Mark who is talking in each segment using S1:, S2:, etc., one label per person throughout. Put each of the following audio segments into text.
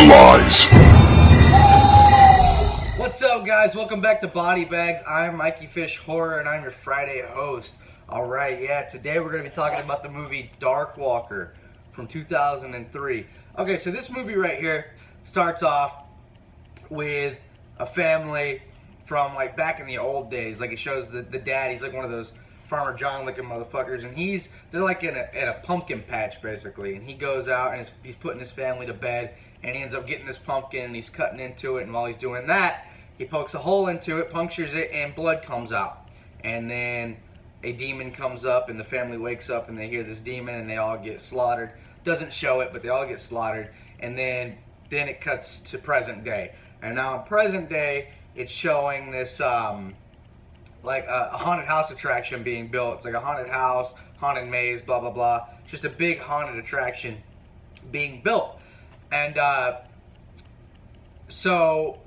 S1: lies.
S2: What's up, guys? Welcome back to Body Bags. I'm MikeyFish Horror, and I'm your Friday host. Alright, yeah, today we're going to be talking about the movie Darkwalker from 2003. Okay, so this movie right here starts off with a family from, like, back in the old days. Like, it shows the dad, he's like one of those Farmer John looking motherfuckers, and they're like in a pumpkin patch, basically, and he goes out and he's putting his family to bed, and he ends up getting this pumpkin, and he's cutting into it, and while he's doing that, he pokes a hole into it, punctures it, and blood comes out. And then a demon comes up, and the family wakes up, and they hear this demon, and they all get slaughtered. Doesn't show it, but they all get slaughtered. And then it cuts to present day. And now in present day, it's showing this, like a haunted house attraction being built. It's like a haunted house, haunted maze, blah, blah, blah. Just a big haunted attraction being built. And so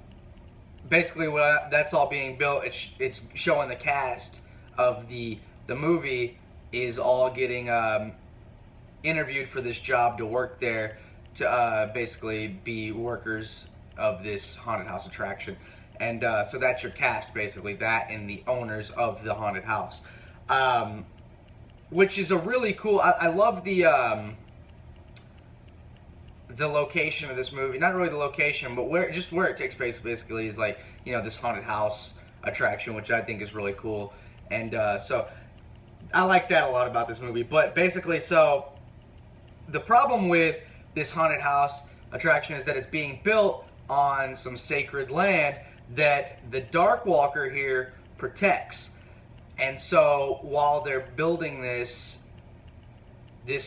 S2: basically that's all being built. It's showing the cast of the movie is all getting interviewed for this job to work there to basically be workers of this haunted house attraction. And so that's your cast, basically, that and the owners of the haunted house, which is a really cool. I love the location of this movie. Not really the location, but where it takes place, basically, is like, you know, this haunted house attraction, which I think is really cool. And so I like that a lot about this movie. But basically, so the problem with this haunted house attraction is that it's being built on some sacred land that the Darkwalker here protects. And so while they're building this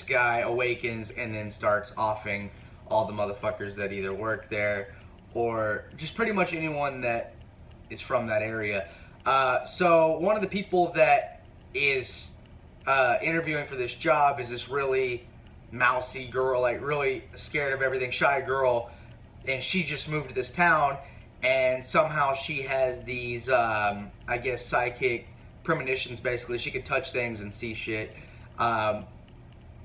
S2: guy awakens and then starts offing all the motherfuckers that either work there or just pretty much anyone that is from that area. So one of the people that is interviewing for this job is this really mousy girl, like really scared of everything, shy girl, and she just moved to this town. And somehow she has these, I guess, psychic premonitions, basically. She can touch things and see shit.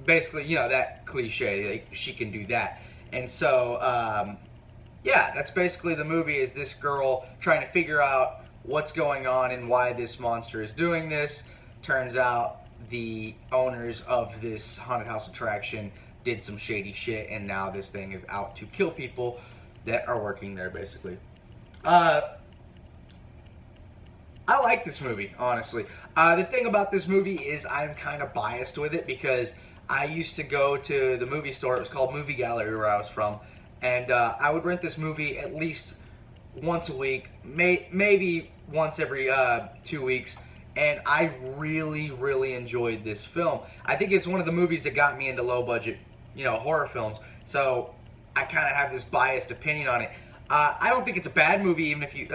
S2: Basically, you know, that cliche, like, she can do that. And so, yeah, that's basically the movie, is this girl trying to figure out what's going on and why this monster is doing this. Turns out the owners of this haunted house attraction did some shady shit, and now this thing is out to kill people that are working there, basically. I like this movie, honestly. The thing about this movie is I'm kind of biased with it because I used to go to the movie store. It was called Movie Gallery where I was from. And I would rent this movie at least once a week, maybe once every 2 weeks. And I really, really enjoyed this film. I think it's one of the movies that got me into low-budget, you know, horror films. So I kind of have this biased opinion on it. I don't think it's a bad movie, even if you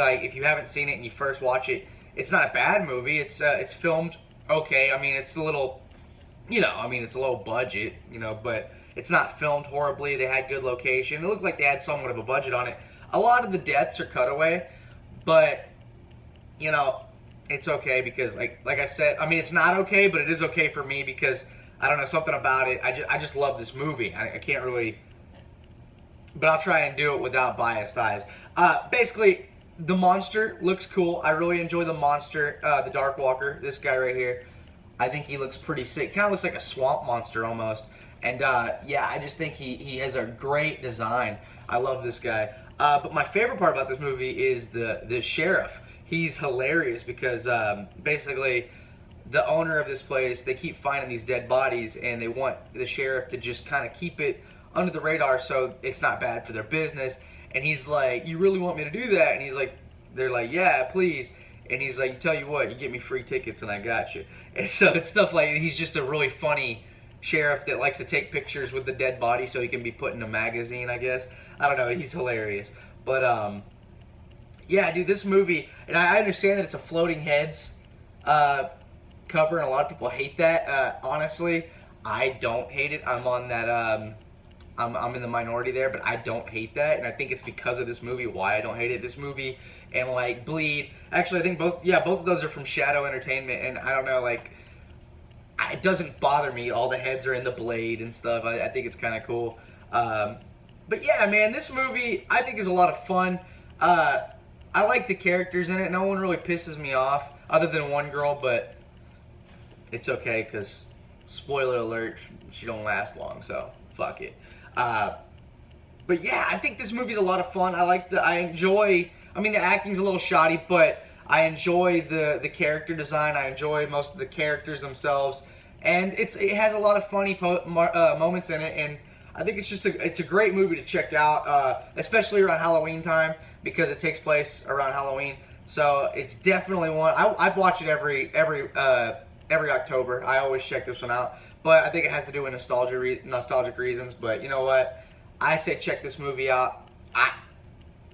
S2: haven't seen it and you first watch it. It's not a bad movie. It's filmed okay. I mean, it's a little, you know, I mean, it's a low budget, you know, but it's not filmed horribly. They had good location. It looked like they had somewhat of a budget on it. A lot of the deaths are cutaway, but, you know, it's okay because, like I said, I mean, it's not okay, but it is okay for me because, I don't know, something about it. I just love this movie. I can't really, but I'll try and do it without biased eyes. Basically, the monster looks cool. I really enjoy the monster, the Darkwalker, this guy right here. I think he looks pretty sick. Kind of looks like a swamp monster almost. And yeah, I just think he has a great design. I love this guy. But my favorite part about this movie is the sheriff. He's hilarious because basically the owner of this place, they keep finding these dead bodies, and they want the sheriff to just kind of keep it under the radar so it's not bad for their business. And he's like, you really want me to do that? And he's like, they're like, yeah, please. And he's like, tell you what, you get me free tickets and I got you. And so it's stuff like, he's just a really funny sheriff that likes to take pictures with the dead body so he can be put in a magazine, I guess. I don't know, he's hilarious. But yeah, dude, this movie, and I understand that it's a floating heads cover, and a lot of people hate that. Honestly, I don't hate it. I'm on that I'm in the minority there, but I don't hate that, and I think it's because of this movie why I don't hate it. This movie and like Bleed, actually I think both of those are from Shadow Entertainment, and I don't know, like, it doesn't bother me. All the heads are in the blade and stuff. I think it's kind of cool. But yeah, man, this movie I think is a lot of fun. I like the characters in it. No one really pisses me off, other than one girl, but it's okay because, spoiler alert, she don't last long, so fuck it. But yeah, I think this movie's a lot of fun. I enjoy. I mean, the acting's a little shoddy, but I enjoy the character design. I enjoy most of the characters themselves, and it has a lot of funny moments in it. And I think it's a great movie to check out, especially around Halloween time because it takes place around Halloween. So it's definitely one. I watch it every October. I always check this one out, but I think it has to do with nostalgic reasons. But you know what? I say check this movie out.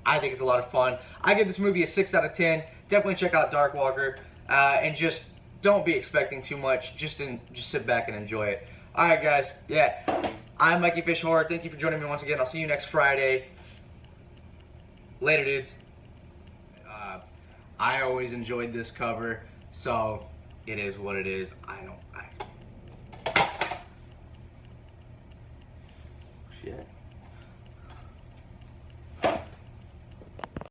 S2: I think it's a lot of fun. I give this movie a 6 out of 10. Definitely check out Darkwalker, and just don't be expecting too much. Just sit back and enjoy it. All right, guys. Yeah, I'm MikeyFish Horror. Thank you for joining me once again. I'll see you next Friday. Later, dudes. I always enjoyed this cover, so it is what it is. Shit.